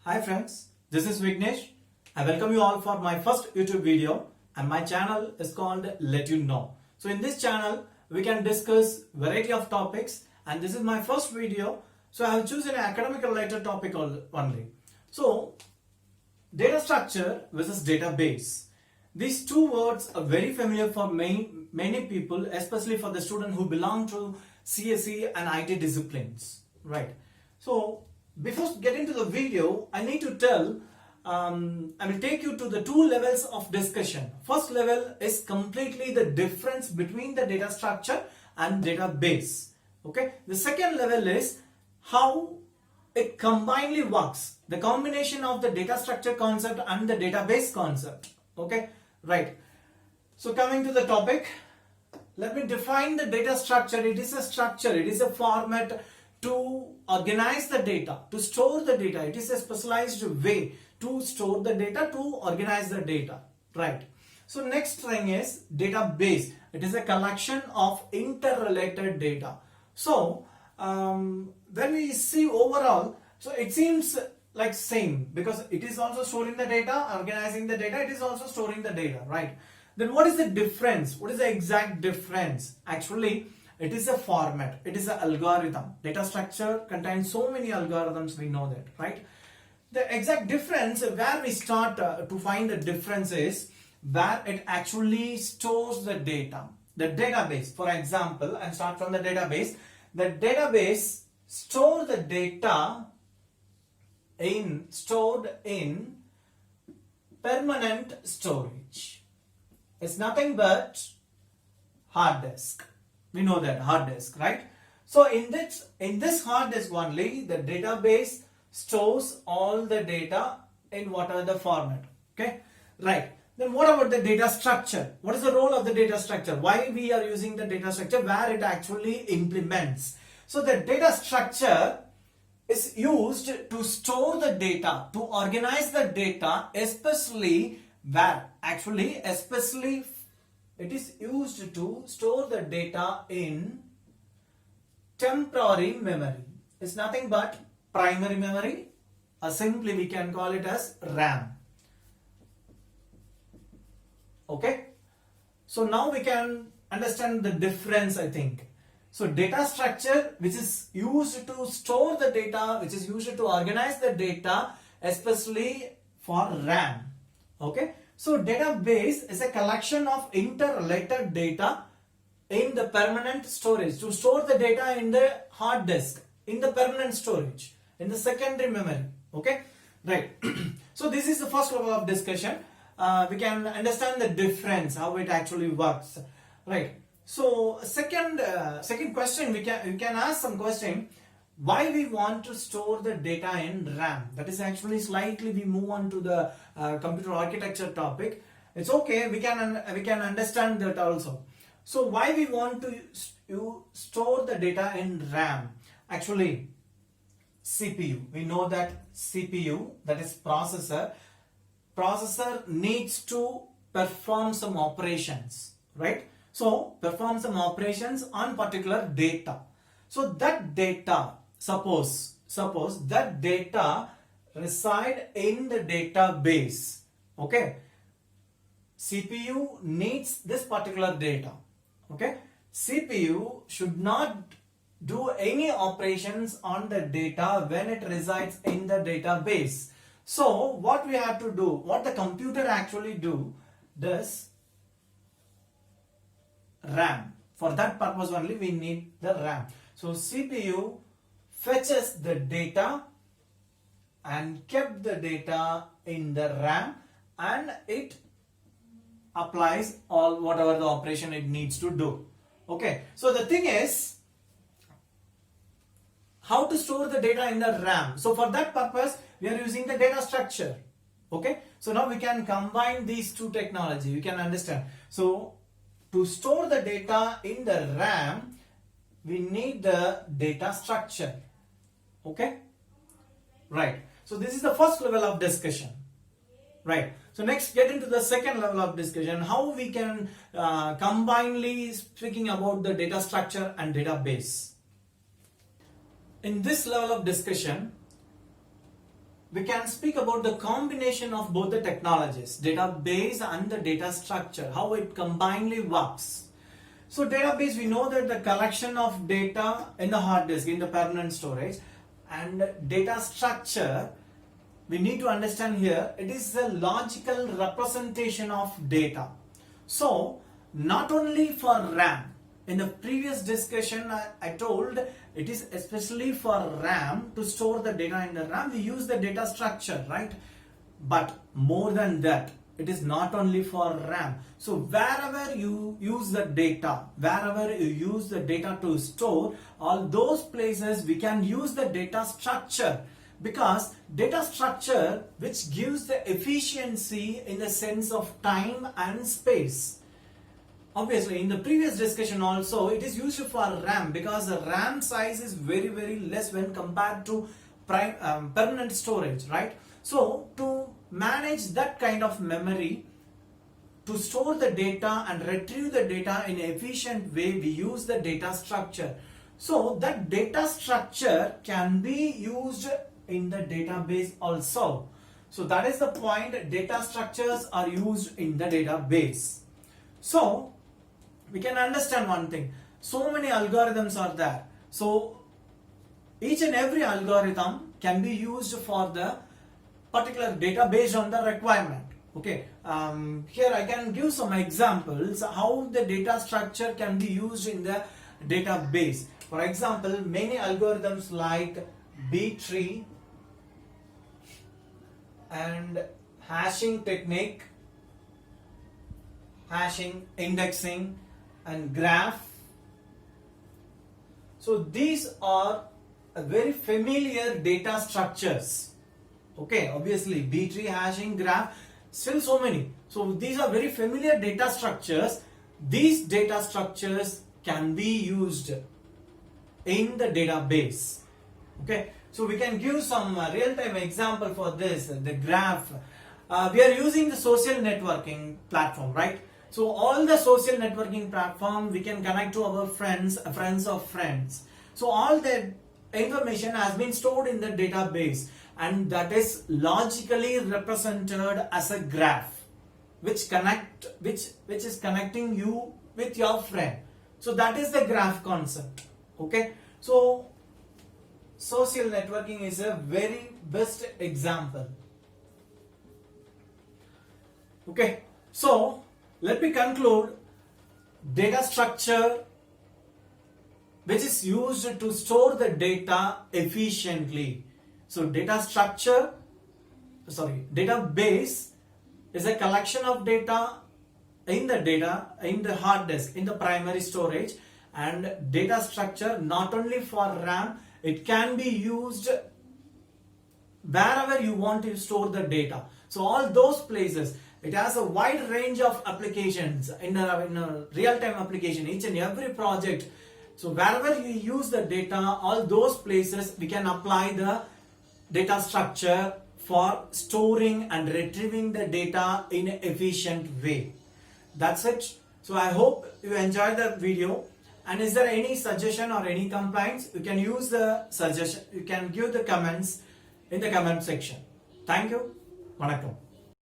Hi friends, this is Vignesh. I welcome you all for my first YouTube video and my channel is called Let You Know. So in this channel we can discuss variety of topics and this is my first video. So I have chosen an academic related topic only. So data structure versus database. These two words are very familiar for many people, especially for the student who belong to CSE and IT disciplines, right? So before getting to the video, I need to tell, I will take you to the two levels of discussion. First level is completely the difference between the data structure and database. Okay. The second level is how it combinedly works. The combination of the data structure concept and the database concept. Okay. Right. So coming to the topic, let me define the data structure. It is a structure. It is a format to organize the data, to store the data. It is a specialized way to store the data, to organize the data, right? So next thing is database. It is a collection of interrelated data. So when we see overall, so it seems like same because it is also storing the data, organizing the data, it is also storing the data, right? Then what is the difference? What is the exact difference? Actually, it is a format, it is an algorithm. Data structure contains so many algorithms, we know that, right? The exact difference where we start to find the difference is where it actually stores the data. The database, for example, and start from the database. The database store the data stored in permanent storage. It's nothing but hard disk. We know that hard disk, right? So in this hard disk only, the database stores all the data in whatever the format. Okay, right. Then what about the data structure? What is the role of the data structure? Why we are using the data structure? Where it actually implements. So the data structure is used to store the data, to organize the data, especially it is used to store the data in temporary memory. It's nothing but primary memory, or simply we can call it as RAM. Okay, so now we can understand the difference, I think. So data structure, which is used to store the data, which is used to organize the data, especially for RAM. Okay, so database is a collection of interrelated data in the permanent storage, to store the data in the hard disk, in the permanent storage, in the secondary memory. Okay, right. So this is the first level of discussion. We can understand the difference, how it actually works, right? So second question, we can ask some question. Why we want to store the data in RAM? That is actually slightly we move on to the computer architecture topic. It's okay. We can understand that also. So why we want to store the data in RAM? Actually, CPU. We know that CPU, that is processor needs to perform some operations, right? So perform some operations on particular data. So that data, suppose that data reside in the database. Okay, CPU needs this particular data. Okay, CPU should not do any operations on the data when it resides in the database. So what we have to do, what the computer actually does RAM. For that purpose only we need the RAM. So CPU fetches the data and kept the data in the RAM and it applies all whatever the operation it needs to do. Okay, so the thing is how to store the data in the RAM. So for that purpose we are using the data structure. Okay, so now we can combine these two technology. You can understand. So to store the data in the RAM, we need the data structure. Okay, right. So this is the first level of discussion, right? So next, get into the second level of discussion, how we can combinedly speaking about the data structure and database. In this level of discussion, we can speak about the combination of both the technologies, database and the data structure, how it combinedly works. So database, we know that the collection of data in the hard disk, in the permanent storage, and data structure, we need to understand here, it is a logical representation of data. So not only for RAM, in the previous discussion I told it is especially for RAM to store the data in the RAM, we use the data structure, right? But more than that, it is not only for RAM. So wherever you use the data, to store, all those places we can use the data structure, because data structure which gives the efficiency in the sense of time and space. Obviously, in the previous discussion also, it is used for RAM because the RAM size is very, very less when compared to permanent storage, right? So, to manage that kind of memory, to store the data and retrieve the data in an efficient way, we use the data structure. So, that data structure can be used in the database also. So, that is the point, data structures are used in the database. So, we can understand one thing, so many algorithms are there. So each and every algorithm can be used for the particular data based on the requirement. Okay, here I can give some examples how the data structure can be used in the database. For example, many algorithms like B-tree and hashing technique, hashing, indexing, and graph. So these are very familiar data structures. Okay, obviously B-tree, hashing, graph, still so many. So these are very familiar data structures. These data structures can be used in the database. Okay, so we can give some real-time example for this, the graph. We are using the social networking platform, right? So all the social networking platform, we can connect to our friends of friends. So all the information has been stored in the database, and that is logically represented as a graph, which is connecting you with your friend. So that is the graph concept. Okay. So social networking is a very best example. Okay. So let me conclude, data structure which is used to store the data efficiently. So database is a collection of data in the hard disk, in the primary storage, and data structure not only for RAM, it can be used wherever you want to store the data. So all those places, it has a wide range of applications in a real-time application, each and every project. So wherever you use the data, all those places we can apply the data structure for storing and retrieving the data in an efficient way. That's it. So I hope you enjoyed the video. And is there any suggestion or any complaints? You can use the suggestion. You can give the comments in the comment section. Thank you. Vanakkam.